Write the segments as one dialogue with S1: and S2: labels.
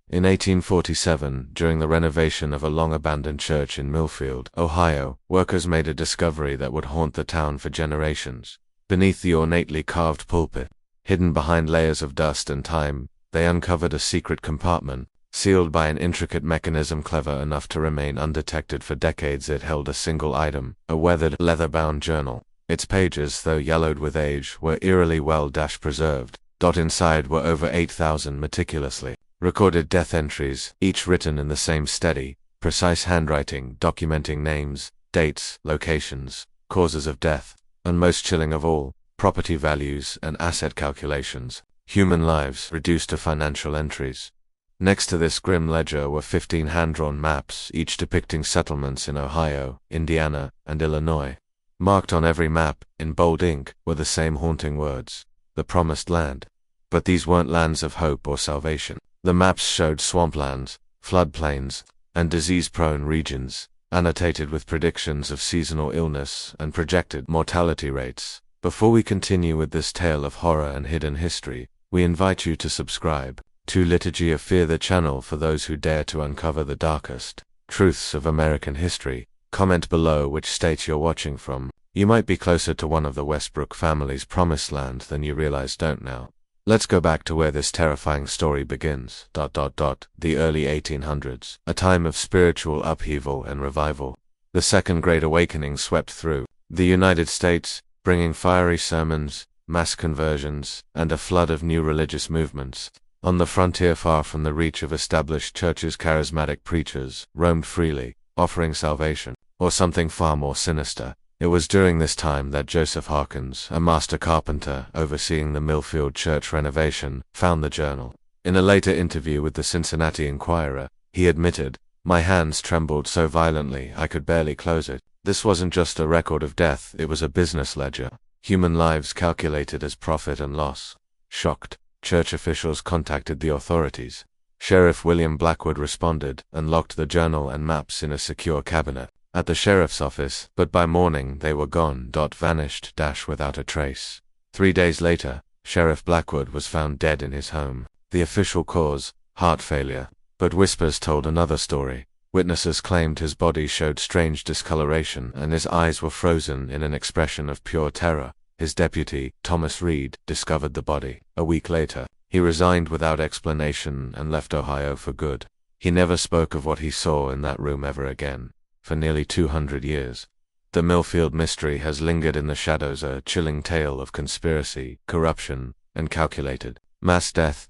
S1: In 1847, during the renovation of a long-abandoned church in Millfield, Ohio, workers made a discovery that would haunt the town for generations. Beneath the ornately carved pulpit, hidden behind layers of dust and time, they uncovered a secret compartment, sealed by an intricate mechanism clever enough to remain undetected for decades. It held a single item, a weathered, leather-bound journal. Its pages, though yellowed with age, were eerily well-preserved. Inside were over 8,000 meticulously recorded death entries, each written in the same steady, precise handwriting, documenting names, dates, locations, causes of death, and most chilling of all, property values and asset calculations, human lives reduced to financial entries. Next to this grim ledger were 15 hand-drawn maps, each depicting settlements in Ohio, Indiana, and Illinois. Marked on every map, in bold ink, were the same haunting words: the Promised Land. But these weren't lands of hope or salvation. The maps showed swamplands, floodplains, and disease-prone regions, annotated with predictions of seasonal illness and projected mortality rates. Before we continue with this tale of horror and hidden history, we invite you to subscribe to Liturgy of Fear, the channel for those who dare to uncover the darkest truths of American history. Comment below which state you're watching from. You might be closer to one of the Westbrook family's promised land than you realize don't now. Let's go back to where this terrifying story begins. The early 1800s, a time of spiritual upheaval and revival. The Second Great Awakening swept through the United States, bringing fiery sermons, mass conversions, and a flood of new religious movements. On the frontier, far from the reach of established churches, charismatic preachers roamed freely, offering salvation, or something far more sinister. It was during this time that Joseph Harkins, a master carpenter overseeing the Millfield church renovation, found the journal. In a later interview with the Cincinnati Enquirer, he admitted, "My hands trembled so violently I could barely close it. This wasn't just a record of death, it was a business ledger. Human lives calculated as profit and loss." Shocked, church officials contacted the authorities. Sheriff William Blackwood responded and locked the journal and maps in a secure cabinet at the sheriff's office, but by morning they were gone, vanished, without a trace. 3 days later, Sheriff Blackwood was found dead in his home. The official cause, heart failure. But whispers told another story. Witnesses claimed his body showed strange discoloration and his eyes were frozen in an expression of pure terror. His deputy, Thomas Reed, discovered the body. A week later, he resigned without explanation and left Ohio for good. He never spoke of what he saw in that room ever again. For nearly 200 years, the Millfield mystery has lingered in the shadows, a chilling tale of conspiracy, corruption, and calculated mass death.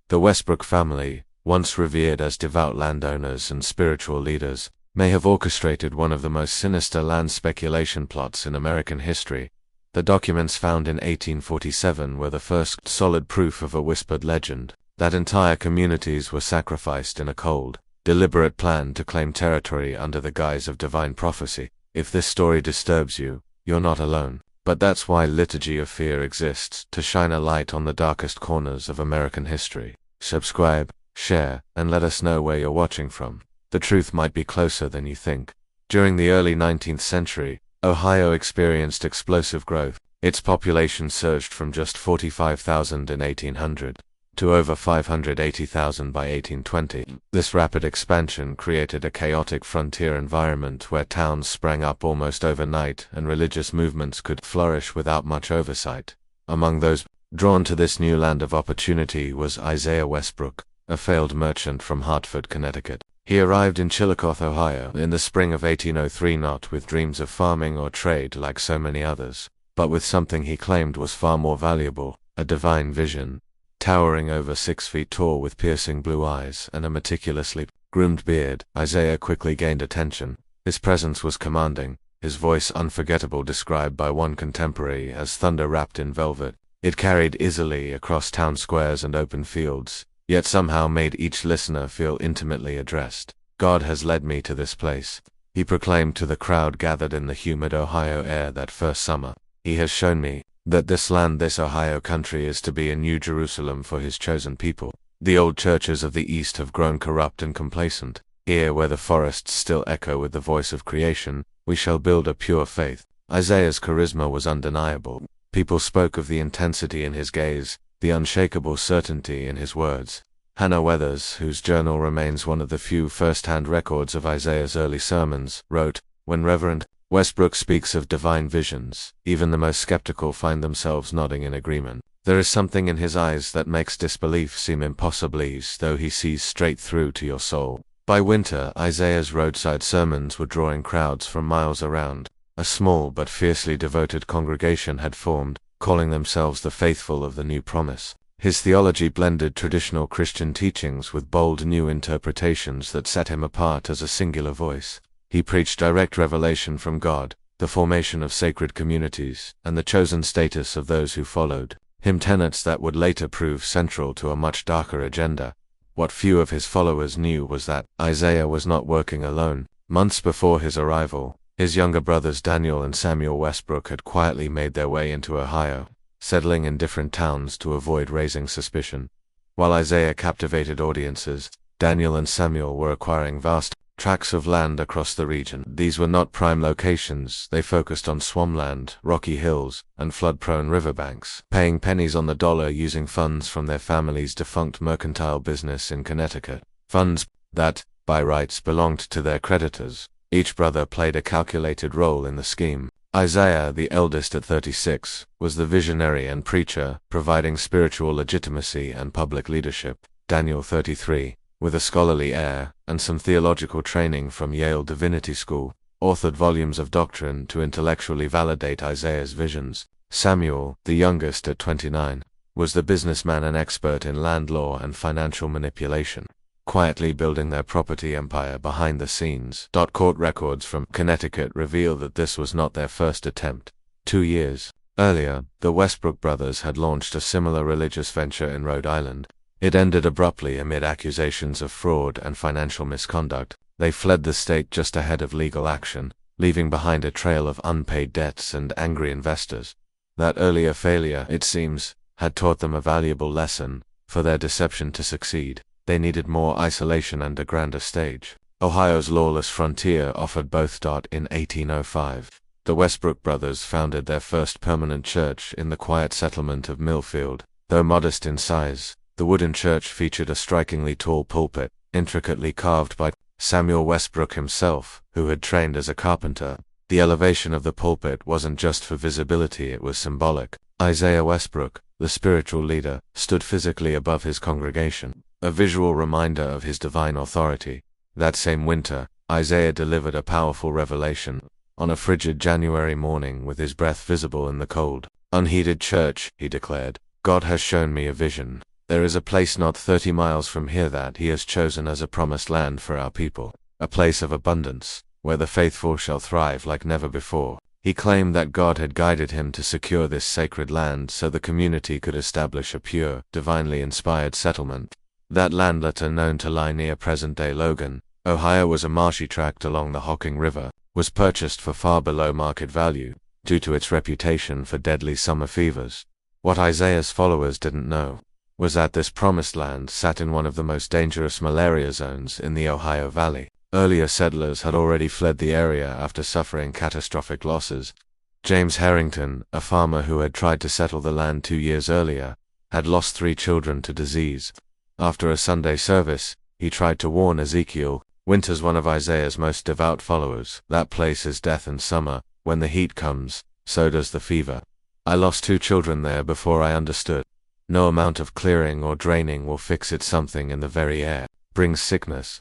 S1: The Westbrook family, once revered as devout landowners and spiritual leaders, may have orchestrated one of the most sinister land speculation plots in American history. The documents found in 1847 were the first solid proof of a whispered legend, that entire communities were sacrificed in a cold, deliberate plan to claim territory under the guise of divine prophecy. If this story disturbs you, you're not alone. But that's why Liturgy of Fear exists, to shine a light on the darkest corners of American history. Subscribe, share, and let us know where you're watching from. The truth might be closer than you think. During the early 19th century, Ohio experienced explosive growth. Its population surged from just 45,000 in 1800 to over 580,000 by 1820. This rapid expansion created a chaotic frontier environment where towns sprang up almost overnight and religious movements could flourish without much oversight. Among those drawn to this new land of opportunity was Isaiah Westbrook, a failed merchant from Hartford, Connecticut. He arrived in Chillicothe, Ohio, in the spring of 1803, not with dreams of farming or trade like so many others, but with something he claimed was far more valuable: a divine vision. Towering over 6 feet tall with piercing blue eyes and a meticulously groomed beard, Isaiah quickly gained attention. His presence was commanding, his voice unforgettable, described by one contemporary as thunder wrapped in velvet. It carried easily across town squares and open fields, yet somehow made each listener feel intimately addressed. "God has led me to this place," he proclaimed to the crowd gathered in the humid Ohio air that first summer. "He has shown me that this land, this Ohio country, is to be a new Jerusalem for his chosen people. The old churches of the East have grown corrupt and complacent. Here, where the forests still echo with the voice of creation, we shall build a pure faith." Isaiah's charisma was undeniable. People spoke of the intensity in his gaze, the unshakable certainty in his words. Hannah Weathers, whose journal remains one of the few first-hand records of Isaiah's early sermons, wrote, "When Reverend Westbrook speaks of divine visions, even the most skeptical find themselves nodding in agreement. There is something in his eyes that makes disbelief seem impossible, as though he sees straight through to your soul." By winter, Isaiah's roadside sermons were drawing crowds from miles around. A small but fiercely devoted congregation had formed, calling themselves the faithful of the new promise. His theology blended traditional Christian teachings with bold new interpretations that set him apart as a singular voice. He preached direct revelation from God, the formation of sacred communities, and the chosen status of those who followed him, tenets that would later prove central to a much darker agenda. What few of his followers knew was that Isaiah was not working alone. Months before his arrival, his younger brothers Daniel and Samuel Westbrook had quietly made their way into Ohio, settling in different towns to avoid raising suspicion. While Isaiah captivated audiences, Daniel and Samuel were acquiring vast tracts of land across the region. These were not prime locations. They focused on swampland, rocky hills, and flood-prone riverbanks, paying pennies on the dollar using funds from their family's defunct mercantile business in Connecticut, funds that, by rights, belonged to their creditors. Each brother played a calculated role in the scheme. Isaiah, the eldest at 36, was the visionary and preacher, providing spiritual legitimacy and public leadership. Daniel, 33, with a scholarly air and some theological training from Yale Divinity School, authored volumes of doctrine to intellectually validate Isaiah's visions. Samuel, the youngest at 29, was the businessman and expert in land law and financial manipulation, quietly building their property empire behind the scenes. Court records from Connecticut reveal that this was not their first attempt. 2 years earlier, the Westbrook brothers had launched a similar religious venture in Rhode Island. It ended abruptly amid accusations of fraud and financial misconduct. They fled the state just ahead of legal action, leaving behind a trail of unpaid debts and angry investors. That earlier failure, it seems, had taught them a valuable lesson. For their deception to succeed, they needed more isolation and a grander stage. Ohio's lawless frontier offered both. In 1805, the Westbrook brothers founded their first permanent church in the quiet settlement of Millfield. Though modest in size, the wooden church featured a strikingly tall pulpit, intricately carved by Samuel Westbrook himself, who had trained as a carpenter. The elevation of the pulpit wasn't just for visibility, it was symbolic. Isaiah Westbrook, the spiritual leader, stood physically above his congregation, a visual reminder of his divine authority. That same winter, Isaiah delivered a powerful revelation. On a frigid January morning, with his breath visible in the cold, unheated church, he declared, "God has shown me a vision. There is a place not 30 miles from here that he has chosen as a promised land for our people, a place of abundance, where the faithful shall thrive like never before." He claimed that God had guided him to secure this sacred land so the community could establish a pure, divinely inspired settlement. That land, later known to lie near present-day Logan, Ohio, was a marshy tract along the Hocking River, was purchased for far below market value, due to its reputation for deadly summer fevers. What Isaiah's followers didn't know was that this promised land sat in one of the most dangerous malaria zones in the Ohio Valley. Earlier settlers had already fled the area after suffering catastrophic losses. James Harrington, a farmer who had tried to settle the land 2 years earlier, had lost 3 children to disease. After a Sunday service, he tried to warn Ezekiel, Winters, one of Isaiah's most devout followers, "That place is death in summer. When the heat comes, so does the fever. I lost 2 children there before I understood. No amount of clearing or draining will fix it. Something in the very air brings sickness."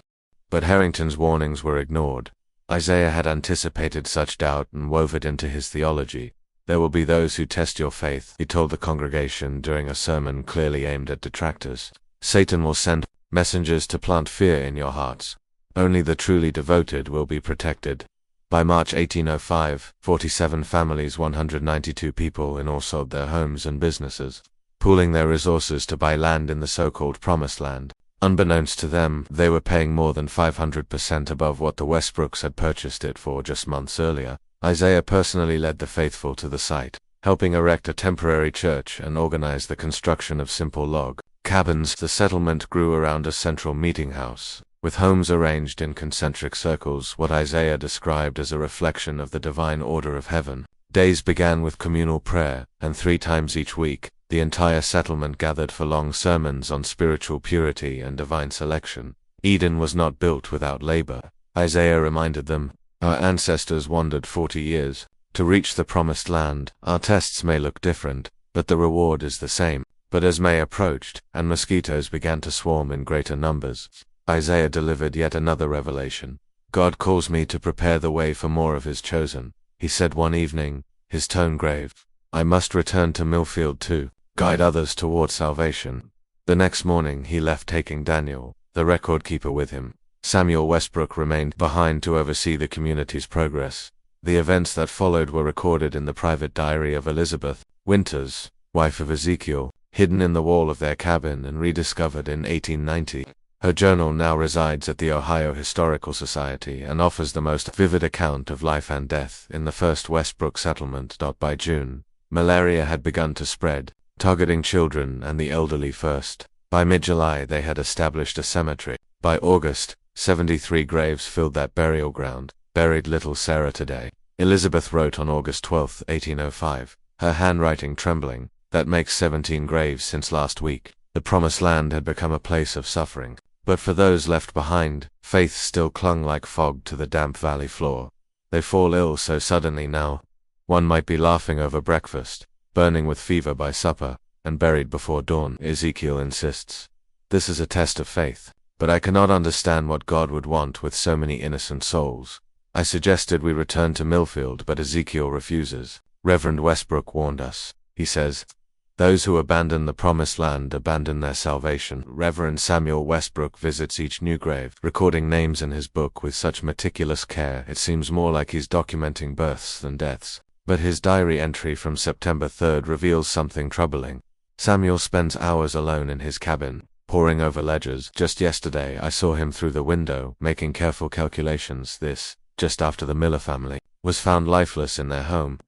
S1: But Harrington's warnings were ignored. Isaiah had anticipated such doubt and wove it into his theology. "There will be those who test your faith," he told the congregation during a sermon clearly aimed at detractors. "Satan will send messengers to plant fear in your hearts. Only the truly devoted will be protected." By March 1805, 47 families, 192 people in all sold their homes and businesses, pooling their resources to buy land in the so-called Promised Land. Unbeknownst to them, they were paying more than 500% above what the Westbrooks had purchased it for just months earlier. Isaiah personally led the faithful to the site, helping erect a temporary church and organize the construction of simple log cabins. The settlement grew around a central meeting house, with homes arranged in concentric circles, what Isaiah described as a reflection of the divine order of heaven. Days began with communal prayer, and 3 times each week, The entire settlement gathered for long sermons on spiritual purity and divine selection. Eden was not built without labor. Isaiah reminded them, "Our ancestors wandered 40 years to reach the promised land. Our tests may look different, but the reward is the same." But as May approached, and mosquitoes began to swarm in greater numbers, Isaiah delivered yet another revelation. "God calls me to prepare the way for more of his chosen," he said one evening, his tone grave. "I must return to Millfield too, guide others toward salvation." The next morning he left, taking Daniel, the record keeper, with him. Samuel Westbrook remained behind to oversee the community's progress. The events that followed were recorded in the private diary of Elizabeth Winters, wife of Ezekiel, hidden in the wall of their cabin and rediscovered in 1890. Her journal now resides at the Ohio Historical Society and offers the most vivid account of life and death in the first Westbrook settlement. By June, malaria had begun to spread, targeting children and the elderly first. By mid-July they had established a cemetery. By August, 73 graves filled that burial ground, buried little Sarah today. Elizabeth wrote on August 12, 1805, her handwriting trembling, "That makes 17 graves since last week." The promised land had become a place of suffering. But for those left behind, faith still clung like fog to the damp valley floor. They fall ill so suddenly now. One might be laughing over breakfast, burning with fever by supper, and buried before dawn, Ezekiel insists. This is a test of faith. But I cannot understand what God would want with so many innocent souls. I suggested we return to Millfield, but Ezekiel refuses. Reverend Westbrook warned us. He says, "Those who abandon the promised land abandon their salvation." Reverend Samuel Westbrook visits each new grave, recording names in his book with such meticulous care it seems more like he's documenting births than deaths. But his diary entry from September 3rd reveals something troubling. Samuel spends hours alone in his cabin, poring over ledgers. "Just yesterday I saw him through the window, making careful calculations." This, just after the Miller family was found lifeless in their home.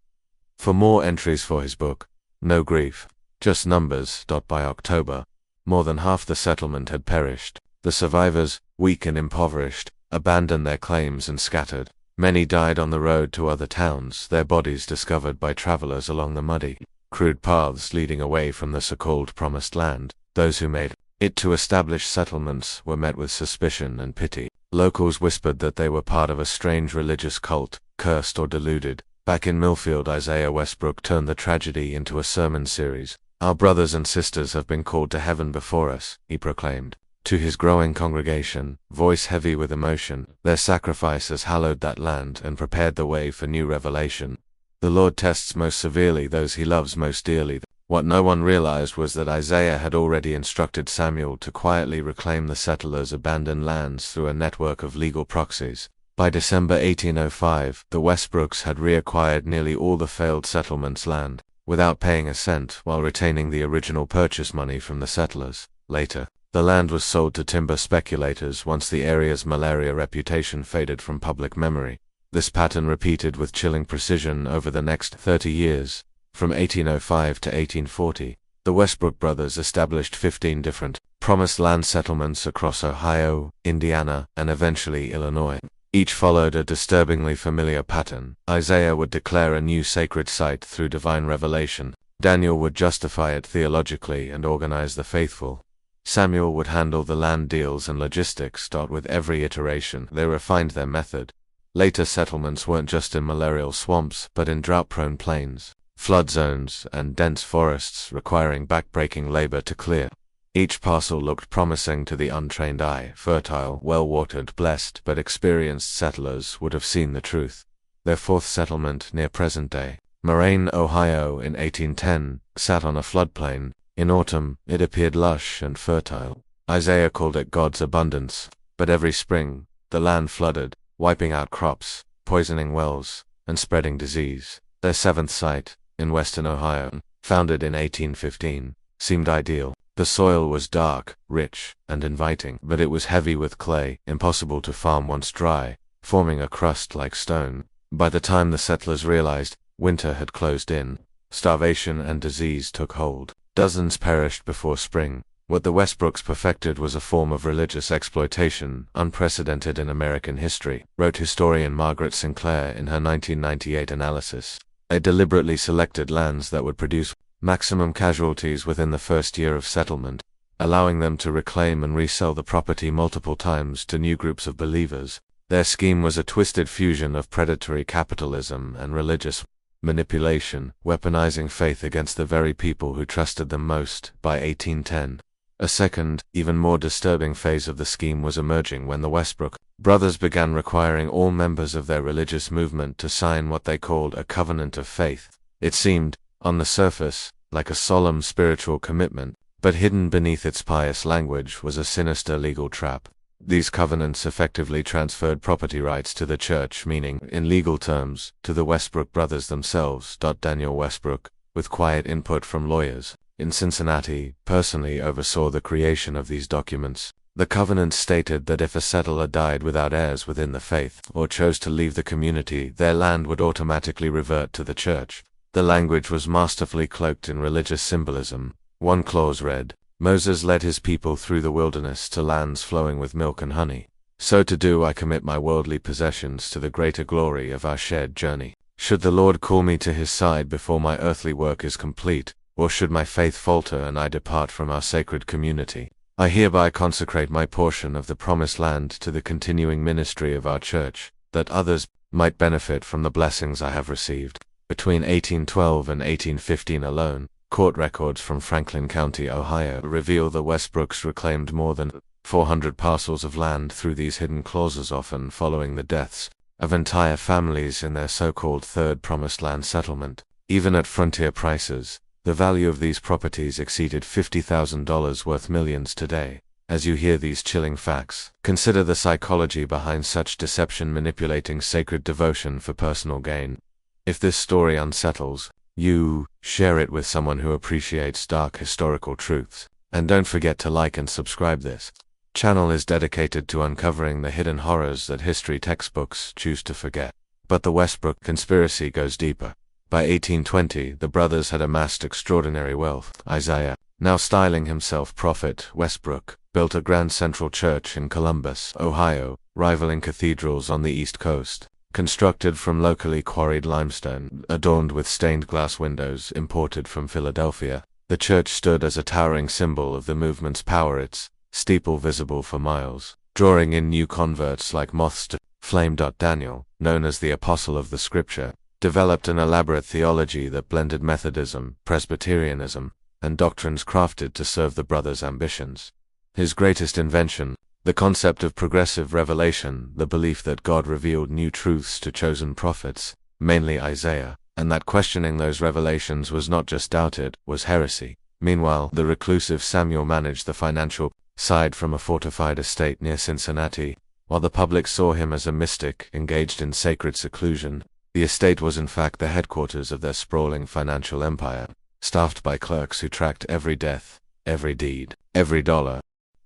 S1: For more entries for his book, "No Grief, Just Numbers." By October, more than half the settlement had perished. The survivors, weak and impoverished, abandoned their claims and scattered. Many died on the road to other towns, their bodies discovered by travelers along the muddy, crude paths leading away from the so-called promised land. Those who made it to established settlements were met with suspicion and pity. Locals whispered that they were part of a strange religious cult, cursed or deluded. Back in Millfield, Isaiah Westbrook turned the tragedy into a sermon series. "Our brothers and sisters have been called to heaven before us," he proclaimed. To his growing congregation, voice heavy with emotion, their sacrifice has hallowed that land and prepared the way for new revelation. The Lord tests most severely those he loves most dearly. What no one realized was that Isaiah had already instructed Samuel to quietly reclaim the settlers' abandoned lands through a network of legal proxies. By December 1805, the Westbrooks had reacquired nearly all the failed settlement's land, without paying a cent, while retaining the original purchase money from the settlers. Later, the land was sold to timber speculators once the area's malaria reputation faded from public memory. This pattern repeated with chilling precision over the next 30 years. From 1805 to 1840, the Westbrook brothers established 15 different promised land settlements across Ohio, Indiana, and eventually Illinois. Each followed a disturbingly familiar pattern. Isaiah would declare a new sacred site through divine revelation. Daniel would justify it theologically and organize the faithful. Samuel would handle the land deals and logistics. With every iteration, they refined their method. Later settlements weren't just in malarial swamps, but in drought-prone plains, flood zones, and dense forests requiring backbreaking labor to clear. Each parcel looked promising to the untrained eye, fertile, well-watered, blessed, but experienced settlers would have seen the truth. Their fourth settlement, near present-day Moraine, Ohio, in 1810, sat on a floodplain. In autumn, it appeared lush and fertile. Isaiah called it God's abundance. But every spring, the land flooded, wiping out crops, poisoning wells, and spreading disease. Their seventh site, in western Ohio, founded in 1815, seemed ideal. The soil was dark, rich, and inviting, but it was heavy with clay, impossible to farm once dry, forming a crust like stone. By the time the settlers realized, winter had closed in. Starvation and disease took hold. Dozens perished before spring. What the Westbrooks perfected was a form of religious exploitation unprecedented in American history, wrote historian Margaret Sinclair in her 1998 analysis. They deliberately selected lands that would produce maximum casualties within the first year of settlement, allowing them to reclaim and resell the property multiple times to new groups of believers. Their scheme was a twisted fusion of predatory capitalism and religious manipulation, weaponizing faith against the very people who trusted them most. By 1810, a second, even more disturbing phase of the scheme was emerging when the Westbrook brothers began requiring all members of their religious movement to sign what they called a covenant of faith. It seemed, on the surface, like a solemn spiritual commitment, but hidden beneath its pious language was a sinister legal trap. These covenants effectively transferred property rights to the church, meaning, in legal terms, to the Westbrook brothers themselves. Daniel Westbrook, with quiet input from lawyers in Cincinnati, personally oversaw the creation of these documents. The covenants stated that if a settler died without heirs within the faith, or chose to leave the community, their land would automatically revert to the church. The language was masterfully cloaked in religious symbolism. One clause read, "Moses led his people through the wilderness to lands flowing with milk and honey. So to do I commit my worldly possessions to the greater glory of our shared journey. Should the Lord call me to his side before my earthly work is complete, or should my faith falter and I depart from our sacred community, I hereby consecrate my portion of the promised land to the continuing ministry of our church, that others might benefit from the blessings I have received." Between 1812 and 1815 alone, court records from Franklin County, Ohio, reveal the Westbrooks reclaimed more than 400 parcels of land through these hidden clauses, often following the deaths of entire families in their so-called Third Promised Land settlement. Even at frontier prices, the value of these properties exceeded $50,000, worth millions today. As you hear these chilling facts, consider the psychology behind such deception, manipulating sacred devotion for personal gain. If this story unsettles you, share it with someone who appreciates dark historical truths. And don't forget to like and subscribe. This channel is dedicated to uncovering the hidden horrors that history textbooks choose to forget. But the Westbrook conspiracy goes deeper. By 1820, the brothers had amassed extraordinary wealth. Isaiah, now styling himself Prophet Westbrook, built a grand central church in Columbus, Ohio, rivaling cathedrals on the East Coast. Constructed from locally quarried limestone, adorned with stained glass windows imported from Philadelphia, the church stood as a towering symbol of the movement's power, its steeple visible for miles, drawing in new converts like moths to flame. Daniel, known as the Apostle of the Scripture, developed an elaborate theology that blended Methodism, Presbyterianism, and doctrines crafted to serve the brothers' ambitions. His greatest invention, the concept of progressive revelation, the belief that God revealed new truths to chosen prophets, mainly Isaiah, and that questioning those revelations was not just doubted, was heresy. Meanwhile, the reclusive Samuel managed the financial side from a fortified estate near Cincinnati. While the public saw him as a mystic engaged in sacred seclusion, the estate was in fact the headquarters of their sprawling financial empire, staffed by clerks who tracked every death, every deed, every dollar.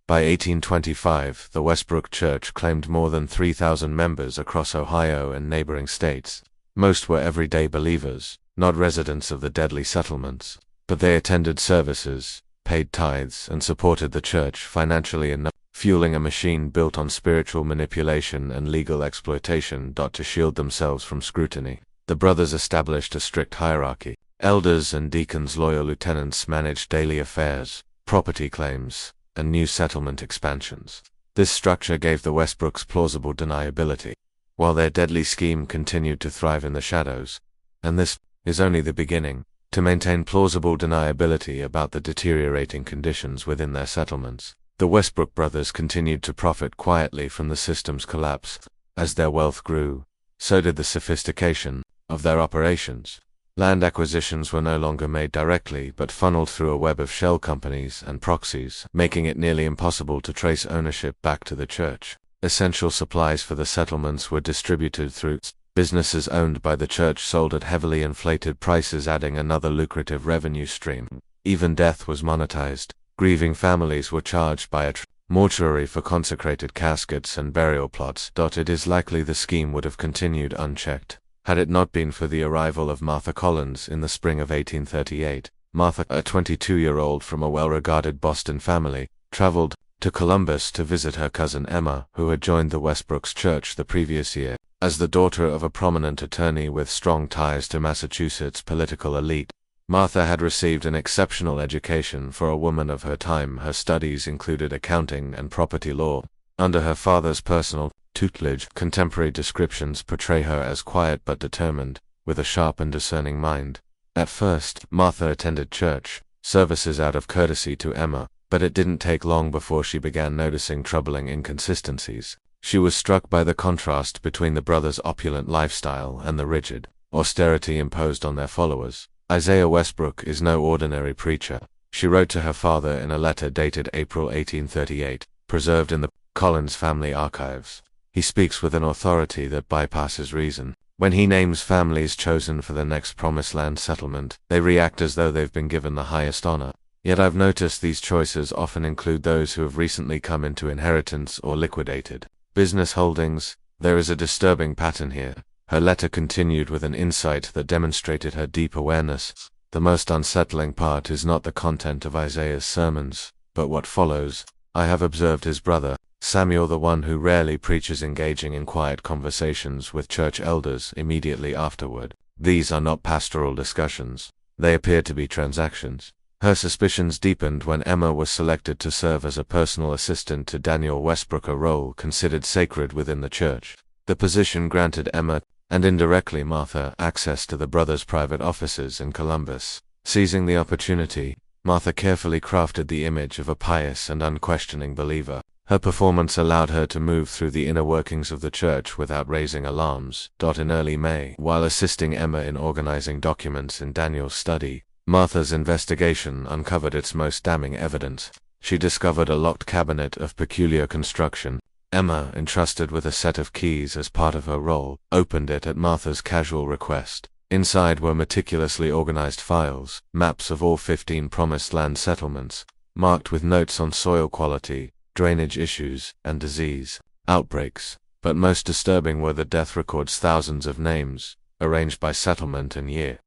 S1: By 1825, the Westbrook Church claimed more than 3,000 members across Ohio and neighboring states. Most were everyday believers, not residents of the deadly settlements, but they attended services, paid tithes, and supported the church financially enough, fueling a machine built on spiritual manipulation and legal exploitation. To shield themselves from scrutiny, the brothers established a strict hierarchy. Elders and deacons, loyal lieutenants, managed daily affairs, property claims, and new settlement expansions. This structure gave the Westbrooks plausible deniability, while their deadly scheme continued to thrive in the shadows. And this is only the beginning. To maintain plausible deniability about the deteriorating conditions within their settlements, the Westbrook brothers continued to profit quietly from the system's collapse. As their wealth grew, so did the sophistication of their operations. Land acquisitions were no longer made directly, but funneled through a web of shell companies and proxies, making it nearly impossible to trace ownership back to the church. Essential supplies for the settlements were distributed through businesses owned by the church, sold at heavily inflated prices, adding another lucrative revenue stream. Even death was monetized. Grieving families were charged by a mortuary for consecrated caskets and burial plots. It is likely the scheme would have continued unchecked had it not been for the arrival of Martha Collins in the spring of 1838. Martha, a 22-year-old from a well-regarded Boston family, traveled to Columbus to visit her cousin Emma, who had joined the Westbrooks Church the previous year. As the daughter of a prominent attorney with strong ties to Massachusetts political elite, Martha had received an exceptional education for a woman of her time. Her studies included accounting and property law. Under her father's personal tutelage, contemporary descriptions portray her as quiet but determined, with a sharp and discerning mind. At first, Martha attended church services out of courtesy to Emma, but it didn't take long before she began noticing troubling inconsistencies. She was struck by the contrast between the brothers' opulent lifestyle and the rigid austerity imposed on their followers. Isaiah Westbrook is no ordinary preacher. She wrote to her father in a letter dated April 1838, preserved in the Collins family archives. He speaks with an authority that bypasses reason. When he names families chosen for the next Promised Land settlement, they react as though they've been given the highest honor. Yet I've noticed these choices often include those who have recently come into inheritance or liquidated business holdings. There is a disturbing pattern here. Her letter continued with an insight that demonstrated her deep awareness. The most unsettling part is not the content of Isaiah's sermons, but what follows. I have observed his brother, Samuel, the one who rarely preaches, engaging in quiet conversations with church elders immediately afterward. These are not pastoral discussions. They appear to be transactions. Her suspicions deepened when Emma was selected to serve as a personal assistant to Samuel Westbrook, a role considered sacred within the church. The position granted Emma, and indirectly Martha, access to the brothers' private offices in Columbus. Seizing the opportunity, Martha carefully crafted the image of a pious and unquestioning believer. Her performance allowed her to move through the inner workings of the church without raising alarms. In early May, while assisting Emma in organizing documents in Daniel's study, Martha's investigation uncovered its most damning evidence. She discovered a locked cabinet of peculiar construction. Emma, entrusted with a set of keys as part of her role, opened it at Martha's casual request. Inside were meticulously organized files, maps of all 15 Promised Land settlements, marked with notes on soil quality, drainage issues, and disease outbreaks. But most disturbing were the death records, thousands of names, arranged by settlement and year,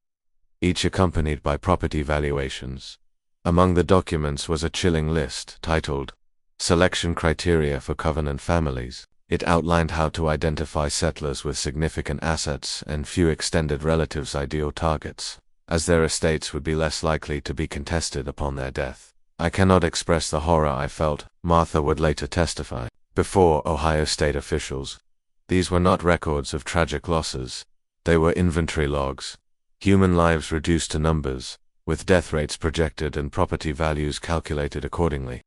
S1: each accompanied by property valuations. Among the documents was a chilling list titled Selection Criteria for Covenant Families. It outlined how to identify settlers with significant assets and few extended relatives, ideal targets, as their estates would be less likely to be contested upon their death. I cannot express the horror I felt, Martha would later testify before Ohio state officials. These were not records of tragic losses. They were inventory logs. Human lives reduced to numbers, with death rates projected and property values calculated accordingly.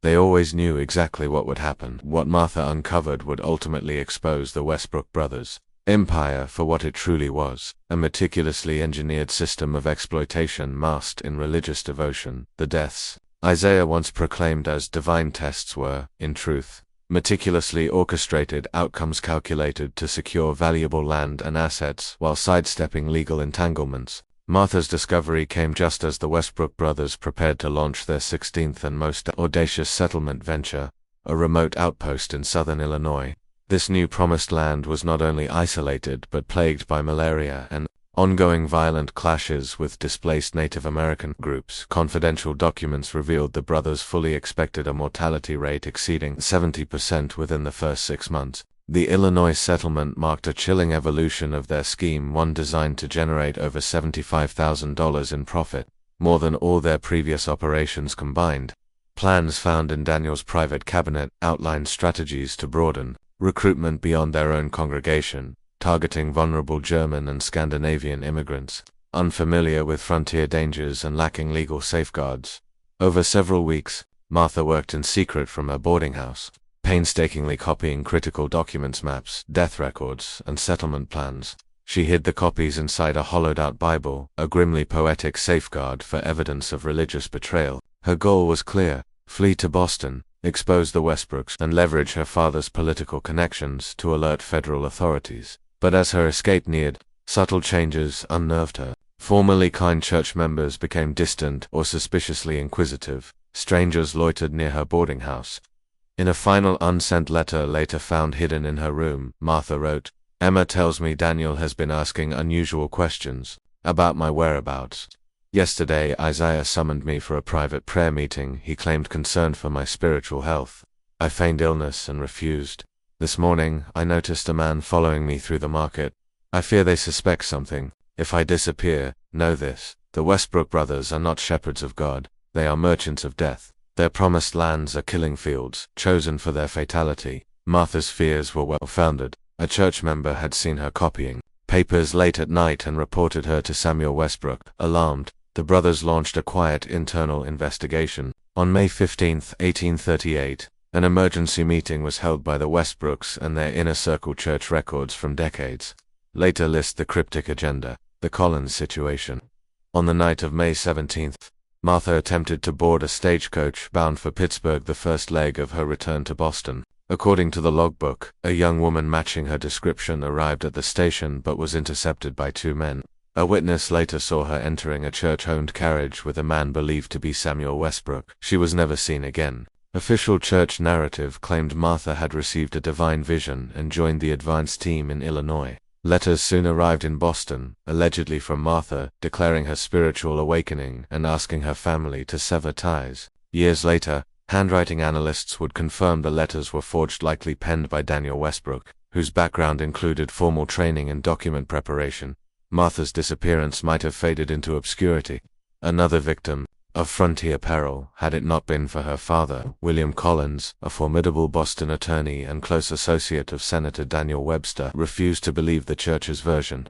S1: They always knew exactly what would happen. What Martha uncovered would ultimately expose the Westbrook brothers' empire for what it truly was, a meticulously engineered system of exploitation masked in religious devotion. The deaths Isaiah once proclaimed as divine tests were, in truth, meticulously orchestrated outcomes calculated to secure valuable land and assets while sidestepping legal entanglements. Martha's discovery came just as the Westbrook brothers prepared to launch their 16th and most audacious settlement venture, a remote outpost in southern Illinois. This new promised land was not only isolated but plagued by malaria and ongoing violent clashes with displaced Native American groups. Confidential documents revealed the brothers fully expected a mortality rate exceeding 70% within the first 6 months. The Illinois settlement marked a chilling evolution of their scheme, one designed to generate over $75,000 in profit, more than all their previous operations combined. Plans found in Daniel's private cabinet outlined strategies to broaden recruitment beyond their own congregation, targeting vulnerable German and Scandinavian immigrants, unfamiliar with frontier dangers and lacking legal safeguards. Over several weeks, Martha worked in secret from her boarding house, painstakingly copying critical documents, maps, death records, and settlement plans. She hid the copies inside a hollowed-out Bible, a grimly poetic safeguard for evidence of religious betrayal. Her goal was clear: flee to Boston, expose the Westbrooks, and leverage her father's political connections to alert federal authorities. But as her escape neared, subtle changes unnerved her. Formerly kind church members became distant or suspiciously inquisitive. Strangers loitered near her boarding house. In a final unsent letter later found hidden in her room, Martha wrote, "Emma tells me Daniel has been asking unusual questions about my whereabouts. Yesterday Isaiah summoned me for a private prayer meeting. He claimed concern for my spiritual health. I feigned illness and refused. This morning I noticed a man following me through the market. I fear they suspect something. If I disappear, know this: The Westbrook brothers are not shepherds of God, they are merchants of death. Their promised lands are killing fields, chosen for their fatality. Martha's fears were well-founded. A church member had seen her copying papers late at night and reported her to Samuel Westbrook. Alarmed, the brothers launched a quiet internal investigation. On May 15, 1838, an emergency meeting was held by the Westbrooks and their inner circle. Church records from decades later list the cryptic agenda, the Collins situation. On the night of May 17, Martha attempted to board a stagecoach bound for Pittsburgh, the first leg of her return to Boston. According to the logbook, a young woman matching her description arrived at the station but was intercepted by two men. A witness later saw her entering a church-owned carriage with a man believed to be Samuel Westbrook. She was never seen again. Official church narrative claimed Martha had received a divine vision and joined the advance team in Illinois. Letters soon arrived in Boston, allegedly from Martha, declaring her spiritual awakening and asking her family to sever ties. Years later, handwriting analysts would confirm the letters were forged, likely penned by Daniel Westbrook, whose background included formal training in document preparation. Martha's disappearance might have faded into obscurity. Another victim of frontier peril, had it not been for her father, William Collins, a formidable Boston attorney and close associate of Senator Daniel Webster, refused to believe the church's version.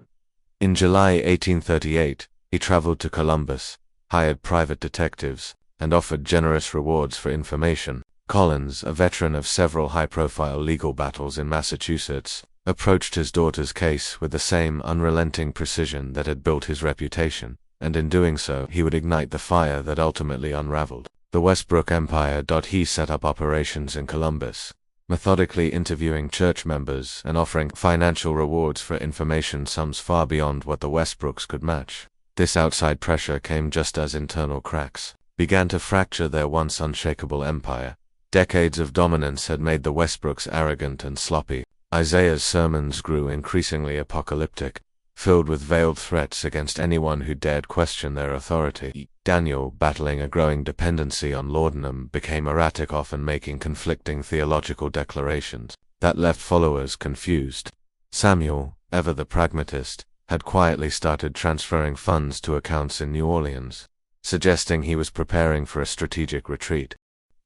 S1: In July 1838, he traveled to Columbus, hired private detectives, and offered generous rewards for information. Collins, a veteran of several high-profile legal battles in Massachusetts, approached his daughter's case with the same unrelenting precision that had built his reputation, and in doing so, he would ignite the fire that ultimately unraveled the Westbrook empire. He set up operations in Columbus, methodically interviewing church members and offering financial rewards for information sums far beyond what the Westbrooks could match. This outside pressure came just as internal cracks began to fracture their once unshakable empire. Decades of dominance had made the Westbrooks arrogant and sloppy. Isaiah's sermons grew increasingly apocalyptic, filled with veiled threats against anyone who dared question their authority. Daniel, battling a growing dependency on laudanum, became erratic, often making conflicting theological declarations that left followers confused. Samuel, ever the pragmatist, had quietly started transferring funds to accounts in New Orleans, suggesting he was preparing for a strategic retreat.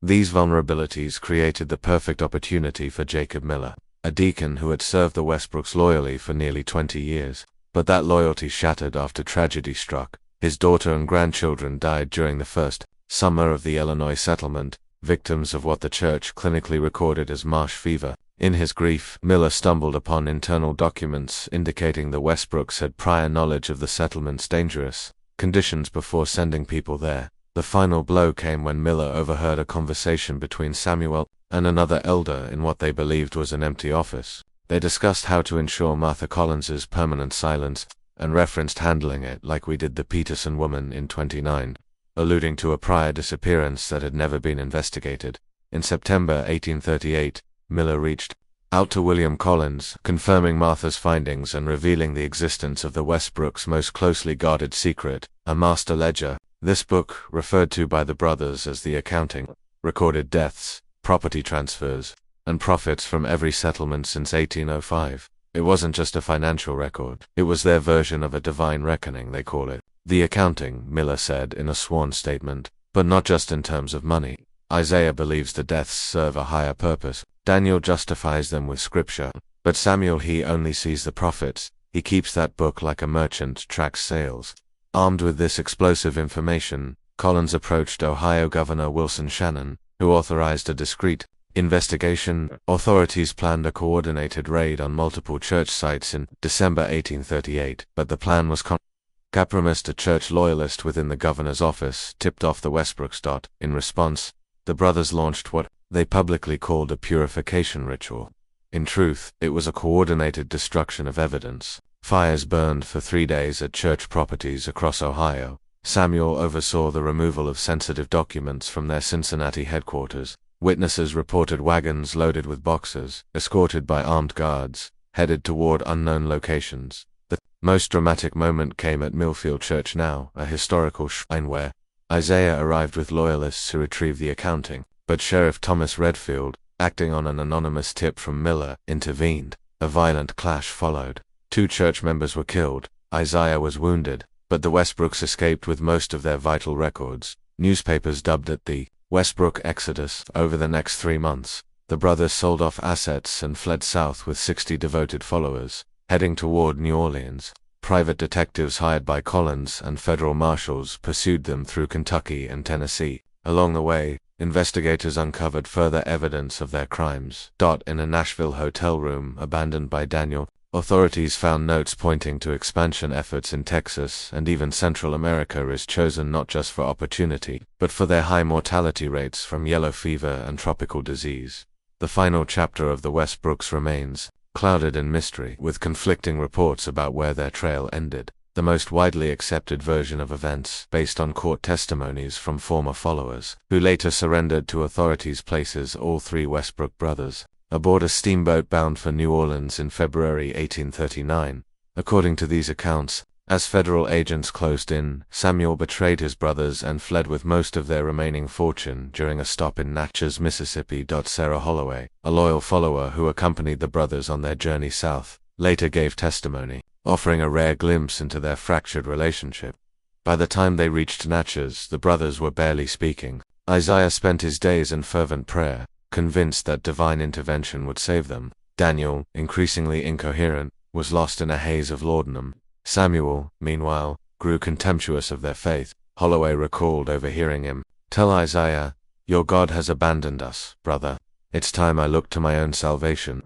S1: These vulnerabilities created the perfect opportunity for Jacob Miller, a deacon who had served the Westbrooks loyally for nearly 20 years. But that loyalty shattered after tragedy struck. His daughter and grandchildren died during the first summer of the Illinois settlement, victims of what the church clinically recorded as marsh fever. In his grief, Miller stumbled upon internal documents indicating the Westbrooks had prior knowledge of the settlement's dangerous conditions before sending people there. The final blow came when Miller overheard a conversation between Samuel and another elder in what they believed was an empty office. They discussed how to ensure Martha Collins's permanent silence, and referenced handling it like we did the Peterson woman in 29, alluding to a prior disappearance that had never been investigated. In September 1838, Miller reached out to William Collins, confirming Martha's findings and revealing the existence of the Westbrooks' most closely guarded secret, a master ledger. This book, referred to by the brothers as the accounting, recorded deaths, property transfers, and profits from every settlement since 1805. It wasn't just a financial record, it was their version of a divine reckoning, they call it. The accounting, Miller said in a sworn statement, but not just in terms of money. Isaiah believes the deaths serve a higher purpose. Daniel justifies them with scripture. But Samuel, he only sees the profits. He keeps that book like a merchant tracks sales. Armed with this explosive information, Collins approached Ohio Governor Wilson Shannon, who authorized a discreet investigation. Authorities planned a coordinated raid on multiple church sites in December 1838, but the plan was compromised. A church loyalist within the governor's office tipped off the Westbrooks. In response, the brothers launched what they publicly called a purification ritual. In truth, it was a coordinated destruction of evidence. Fires burned for 3 days at church properties across Ohio. Samuel oversaw the removal of sensitive documents from their Cincinnati headquarters. Witnesses reported wagons loaded with boxes, escorted by armed guards, headed toward unknown locations. The most dramatic moment came at Millfield Church, now a historical shrine where Isaiah arrived with loyalists who retrieved the accounting. But Sheriff Thomas Redfield, acting on an anonymous tip from Miller, intervened. A violent clash followed. 2 church members were killed. Isaiah was wounded, but the Westbrooks escaped with most of their vital records. Newspapers dubbed it the Westbrook Exodus. Over the next 3 months, the brothers sold off assets and fled south with 60 devoted followers, heading toward New Orleans. Private detectives hired by Collins and federal marshals pursued them through Kentucky and Tennessee. Along the way, investigators uncovered further evidence of their crimes. In a Nashville hotel room abandoned by Daniel, authorities found notes pointing to expansion efforts in Texas, and even Central America is chosen not just for opportunity, but for their high mortality rates from yellow fever and tropical disease. The final chapter of the Westbrooks remains clouded in mystery, with conflicting reports about where their trail ended. The most widely accepted version of events, based on court testimonies from former followers, who later surrendered to authorities, places all 3 Westbrook brothers aboard a steamboat bound for New Orleans in February 1839. According to these accounts, as federal agents closed in, Samuel betrayed his brothers and fled with most of their remaining fortune during a stop in Natchez, Mississippi. Sarah Holloway, a loyal follower who accompanied the brothers on their journey south, later gave testimony, offering a rare glimpse into their fractured relationship. By the time they reached Natchez, the brothers were barely speaking. Isaiah spent his days in fervent prayer, convinced that divine intervention would save them. Daniel, increasingly incoherent, was lost in a haze of laudanum. Samuel, meanwhile, grew contemptuous of their faith. Holloway recalled overhearing him tell Isaiah, "Your God has abandoned us, brother. It's time I looked to my own salvation."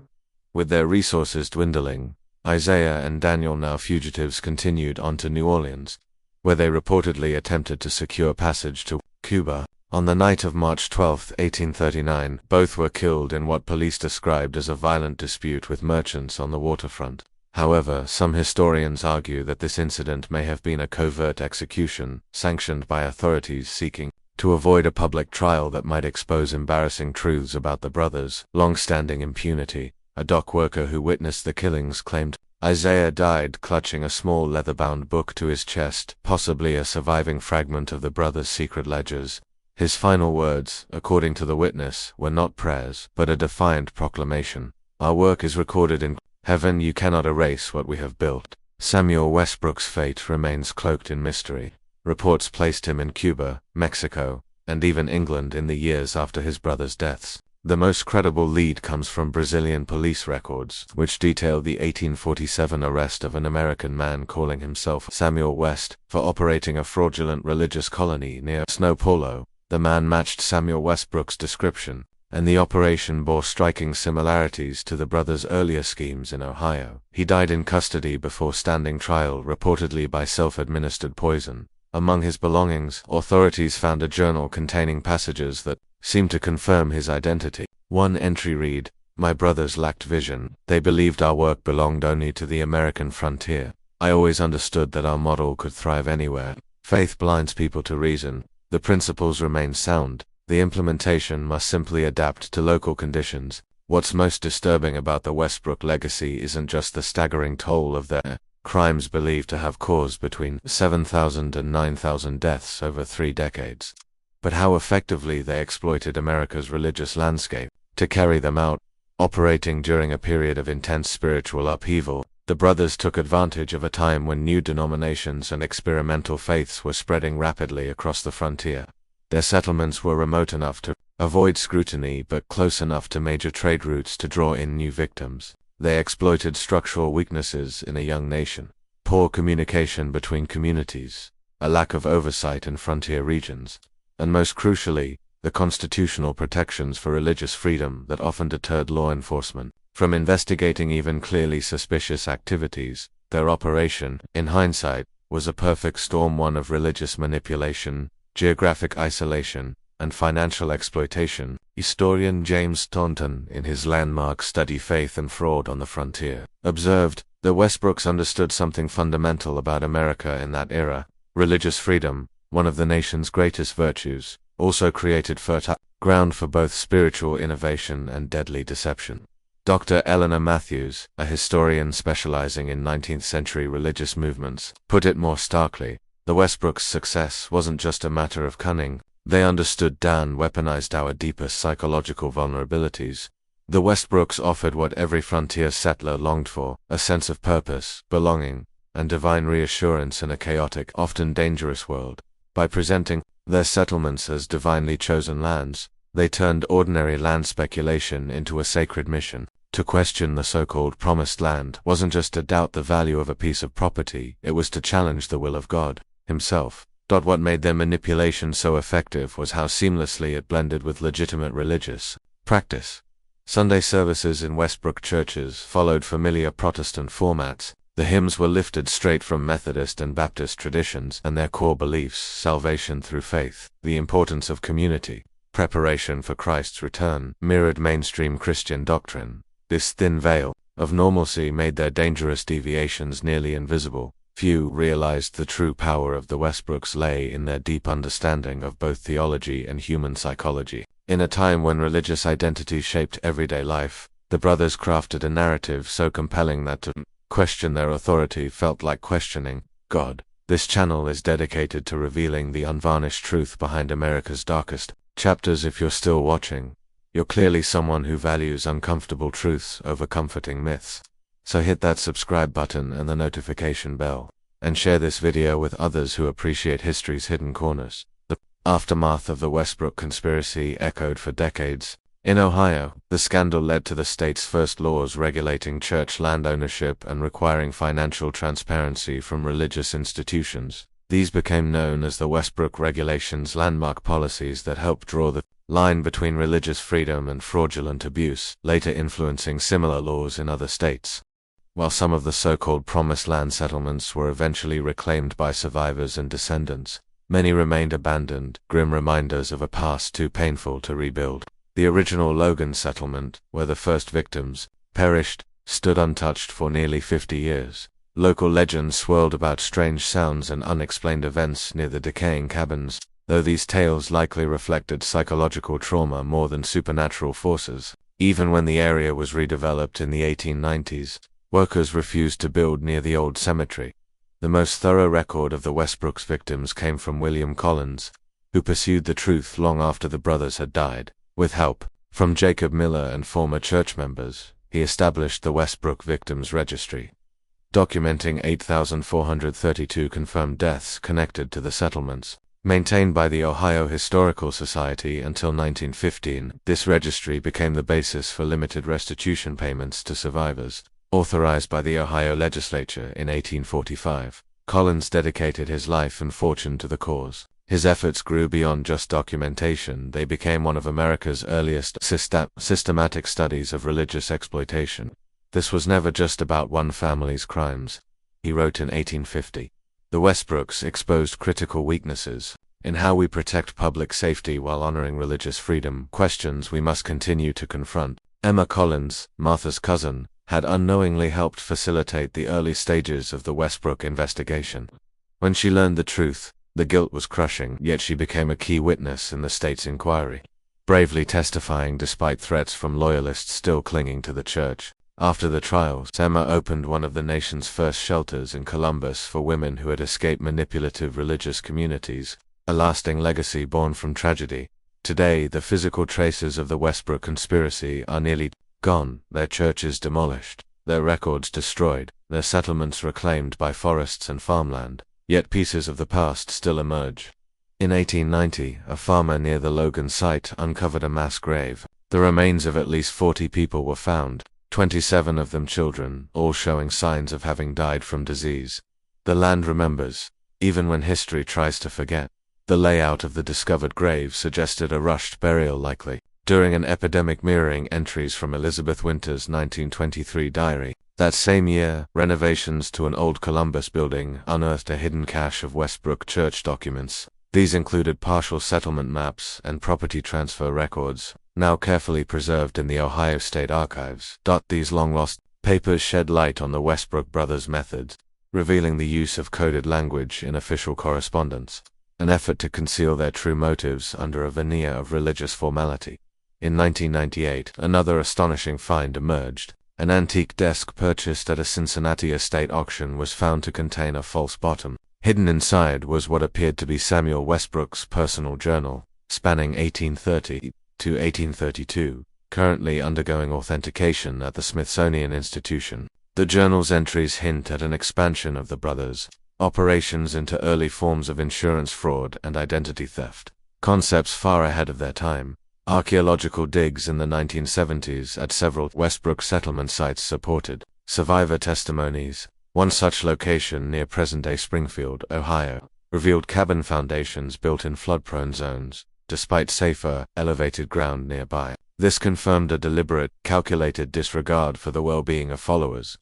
S1: With their resources dwindling, Isaiah and Daniel, now fugitives, continued on to New Orleans, where they reportedly attempted to secure passage to Cuba. On the night of March 12, 1839, both were killed in what police described as a violent dispute with merchants on the waterfront. However, some historians argue that this incident may have been a covert execution, sanctioned by authorities seeking to avoid a public trial that might expose embarrassing truths about the brothers' long-standing impunity. A dock worker who witnessed the killings claimed Isaiah died clutching a small leather-bound book to his chest, possibly a surviving fragment of the brothers' secret ledgers. His final words, according to the witness, were not prayers, but a defiant proclamation. "Our work is recorded in heaven. You cannot erase what we have built." Samuel Westbrook's fate remains cloaked in mystery. Reports placed him in Cuba, Mexico, and even England in the years after his brothers' deaths. The most credible lead comes from Brazilian police records, which detail the 1847 arrest of an American man calling himself Samuel West for operating a fraudulent religious colony near São Paulo. The man matched Samuel Westbrook's description, and the operation bore striking similarities to the brothers' earlier schemes in Ohio. He died in custody before standing trial, reportedly by self-administered poison. Among his belongings, authorities found a journal containing passages that seemed to confirm his identity. One entry read, "My brothers lacked vision. They believed our work belonged only to the American frontier. I always understood that our model could thrive anywhere. Faith blinds people to reason. The principles remain sound. The implementation must simply adapt to local conditions." What's most disturbing about the Westbrook legacy isn't just the staggering toll of their crimes, believed to have caused between 7,000 and 9,000 deaths over 3 decades, but how effectively they exploited America's religious landscape to carry them out. Operating during a period of intense spiritual upheaval, the brothers took advantage of a time when new denominations and experimental faiths were spreading rapidly across the frontier. Their settlements were remote enough to avoid scrutiny but close enough to major trade routes to draw in new victims. They exploited structural weaknesses in a young nation: poor communication between communities, a lack of oversight in frontier regions, and most crucially, the constitutional protections for religious freedom that often deterred law enforcement from investigating even clearly suspicious activities. Their operation, in hindsight, was a perfect storm, one of religious manipulation, geographic isolation, and financial exploitation. Historian James Taunton, in his landmark study Faith and Fraud on the Frontier, observed, "The Westbrooks understood something fundamental about America in that era. Religious freedom, one of the nation's greatest virtues, also created fertile ground for both spiritual innovation and deadly deception." Dr. Eleanor Matthews, a historian specializing in 19th century religious movements, put it more starkly: "The Westbrooks' success wasn't just a matter of cunning. They understood and weaponized our deepest psychological vulnerabilities." The Westbrooks offered what every frontier settler longed for: a sense of purpose, belonging, and divine reassurance in a chaotic, often dangerous world. By presenting their settlements as divinely chosen lands, they turned ordinary land speculation into a sacred mission. To question the so-called Promised Land wasn't just to doubt the value of a piece of property, it was to challenge the will of God himself. What made their manipulation so effective was how seamlessly it blended with legitimate religious practice. Sunday services in Westbrook churches followed familiar Protestant formats. The hymns were lifted straight from Methodist and Baptist traditions, and their core beliefs, salvation through faith, the importance of community, preparation for Christ's return, mirrored mainstream Christian doctrine. This thin veil of normalcy made their dangerous deviations nearly invisible. Few realized the true power of the Westbrooks lay in their deep understanding of both theology and human psychology. In a time when religious identity shaped everyday life, the brothers crafted a narrative so compelling that to question their authority felt like questioning God. This channel is dedicated to revealing the unvarnished truth behind America's darkest chapters. If you're still watching, you're clearly someone who values uncomfortable truths over comforting myths. So hit that subscribe button and the notification bell, and share this video with others who appreciate history's hidden corners. The aftermath of the Westbrook conspiracy echoed for decades. In Ohio, the scandal led to the state's first laws regulating church land ownership and requiring financial transparency from religious institutions. These became known as the Westbrook Regulations, landmark policies that helped draw the line between religious freedom and fraudulent abuse, later influencing similar laws in other states. While some of the so-called Promised Land settlements were eventually reclaimed by survivors and descendants, many remained abandoned, grim reminders of a past too painful to rebuild. The original Logan settlement, where the first victims perished, stood untouched for nearly 50 years. Local legends swirled about strange sounds and unexplained events near the decaying cabins, though these tales likely reflected psychological trauma more than supernatural forces. Even when the area was redeveloped in the 1890s, workers refused to build near the old cemetery. The most thorough record of the Westbrooks' victims came from William Collins, who pursued the truth long after the brothers had died. With help from Jacob Miller and former church members, he established the Westbrook Victims Registry, documenting 8,432 confirmed deaths connected to the settlements. Maintained by the Ohio Historical Society until 1915, this registry became the basis for limited restitution payments to survivors. Authorized by the Ohio legislature in 1845, Collins dedicated his life and fortune to the cause. His efforts grew beyond just documentation. They became one of America's earliest systematic studies of religious exploitation. This was never just about one family's crimes. He wrote in 1850, "The Westbrooks exposed critical weaknesses in how we protect public safety while honoring religious freedom, questions we must continue to confront." Emma Collins, Martha's cousin, had unknowingly helped facilitate the early stages of the Westbrook investigation. When she learned the truth, the guilt was crushing, yet she became a key witness in the state's inquiry, bravely testifying despite threats from loyalists still clinging to the church. After the trials, Emma opened one of the nation's first shelters in Columbus for women who had escaped manipulative religious communities, a lasting legacy born from tragedy. Today, the physical traces of the Westbrook conspiracy are nearly gone, their churches demolished, their records destroyed, their settlements reclaimed by forests and farmland. Yet pieces of the past still emerge. In 1890, a farmer near the Logan site uncovered a mass grave. The remains of at least 40 people were found, 27 of them children, all showing signs of having died from disease. The land remembers, even when history tries to forget. The layout of the discovered grave suggested a rushed burial likely during an epidemic, mirroring entries from Elizabeth Winter's 1923 diary. That same year, renovations to an old Columbus building unearthed a hidden cache of Westbrook church documents. These included partial settlement maps and property transfer records, now carefully preserved in the Ohio State Archives. These long-lost papers shed light on the Westbrook brothers' methods, revealing the use of coded language in official correspondence, an effort to conceal their true motives under a veneer of religious formality. In 1998, another astonishing find emerged. An antique desk purchased at a Cincinnati estate auction was found to contain a false bottom. Hidden inside was what appeared to be Samuel Westbrook's personal journal, spanning 1830 to 1832, currently undergoing authentication at the Smithsonian Institution. The journal's entries hint at an expansion of the brothers' operations into early forms of insurance fraud and identity theft, concepts far ahead of their time. Archaeological digs in the 1970s at several Westbrook settlement sites supported survivor testimonies. One such location near present-day Springfield, Ohio, revealed cabin foundations built in flood-prone zones, despite safer, elevated ground nearby. This confirmed a deliberate, calculated disregard for the well-being of followers.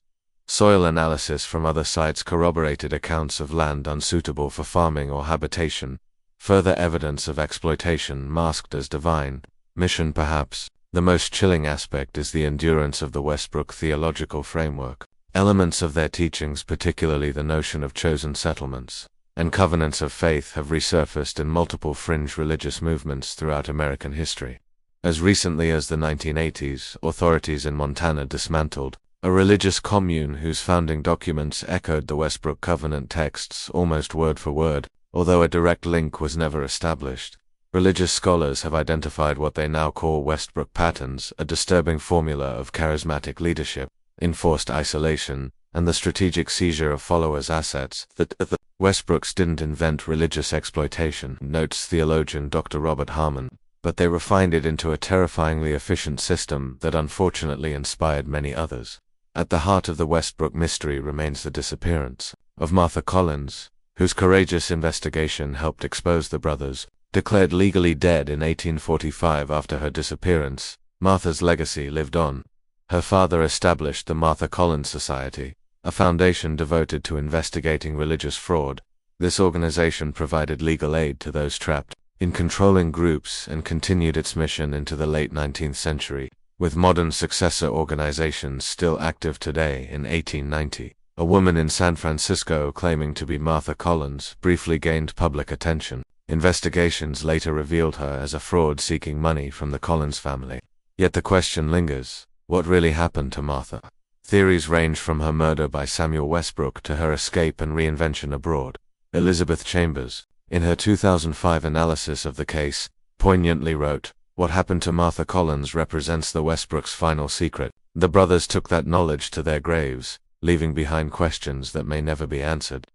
S1: Soil analysis from other sites corroborated accounts of land unsuitable for farming or habitation, further evidence of exploitation masked as divine mission perhaps. The most chilling aspect is the endurance of the Westbrook theological framework. Elements of their teachings, particularly the notion of chosen settlements and covenants of faith, have resurfaced in multiple fringe religious movements throughout American history. As recently as the 1980s, authorities in Montana dismantled a religious commune whose founding documents echoed the Westbrook Covenant texts almost word for word, although a direct link was never established. Religious scholars have identified what they now call Westbrook patterns, a disturbing formula of charismatic leadership, enforced isolation, and the strategic seizure of followers' assets. The Westbrooks didn't invent religious exploitation, notes theologian Dr. Robert Harmon, but they refined it into a terrifyingly efficient system that unfortunately inspired many others. At the heart of the Westbrook mystery remains the disappearance of Martha Collins, whose courageous investigation helped expose the brothers. Declared legally dead in 1845 after her disappearance, Martha's legacy lived on. Her father established the Martha Collins Society, a foundation devoted to investigating religious fraud. This organization provided legal aid to those trapped in controlling groups and continued its mission into the late 19th century, with modern successor organizations still active today. In 1890, a woman in San Francisco claiming to be Martha Collins briefly gained public attention. Investigations later revealed her as a fraud seeking money from the Collins family. Yet the question lingers, what really happened to Martha? Theories range from her murder by Samuel Westbrook to her escape and reinvention abroad. Elizabeth Chambers, in her 2005 analysis of the case, poignantly wrote, "What happened to Martha Collins represents the Westbrooks' final secret. The brothers took that knowledge to their graves, leaving behind questions that may never be answered."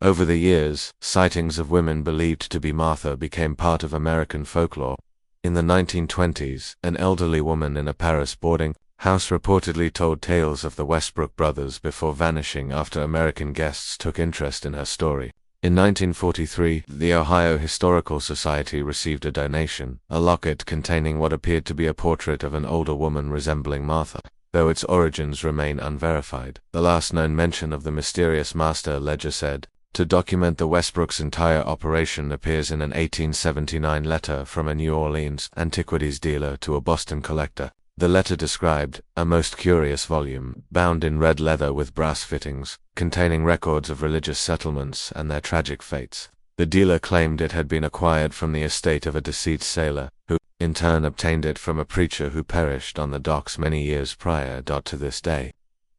S1: Over the years, sightings of women believed to be Martha became part of American folklore. In the 1920s, an elderly woman in a Paris boarding house reportedly told tales of the Westbrook brothers before vanishing after American guests took interest in her story. In 1943, the Ohio Historical Society received a donation, a locket containing what appeared to be a portrait of an older woman resembling Martha, though its origins remain unverified. The last known mention of the mysterious master ledger said to document the Westbrooks' entire operation appears in an 1879 letter from a New Orleans antiquities dealer to a Boston collector. The letter described a most curious volume, bound in red leather with brass fittings, containing records of religious settlements and their tragic fates. The dealer claimed it had been acquired from the estate of a deceased sailor, who, in turn, obtained it from a preacher who perished on the docks many years prior. To this day,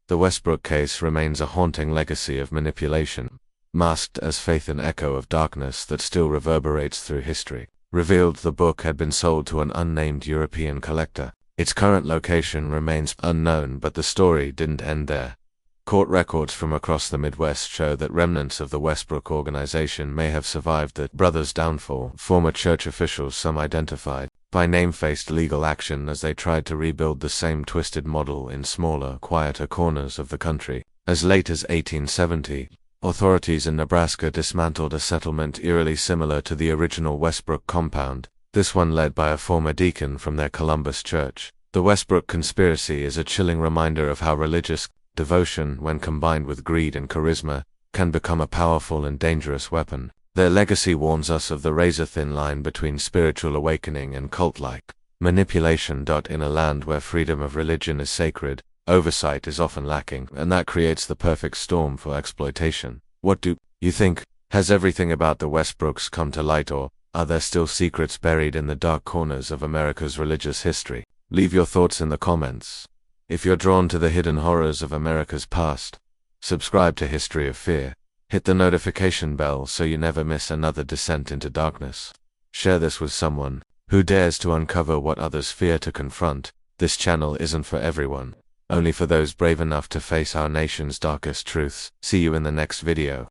S1: the Westbrook case remains a haunting legacy of manipulation, masked as faith and echo of darkness that still reverberates through history. Revealed, the book had been sold to an unnamed European collector. Its current location remains unknown, but the story didn't end there. Court records from across the Midwest show that remnants of the Westbrook organization may have survived the brothers' downfall. Former church officials, some identified by name, faced legal action as they tried to rebuild the same twisted model in smaller, quieter corners of the country. As late as 1870, authorities in Nebraska dismantled a settlement eerily similar to the original Westbrook compound, this one led by a former deacon from their Columbus church. The Westbrook conspiracy is a chilling reminder of how religious devotion, when combined with greed and charisma, can become a powerful and dangerous weapon. Their legacy warns us of the razor-thin line between spiritual awakening and cult-like manipulation. In a land where freedom of religion is sacred, oversight is often lacking, and that creates the perfect storm for exploitation. What do you think? Has everything about the Westbrooks come to light, or are there still secrets buried in the dark corners of America's religious history? Leave your thoughts in the comments. If you're drawn to the hidden horrors of America's past, subscribe to History of Fear. Hit the notification bell so you never miss another descent into darkness. Share this with someone who dares to uncover what others fear to confront. This channel isn't for everyone, only for those brave enough to face our nation's darkest truths. See you in the next video.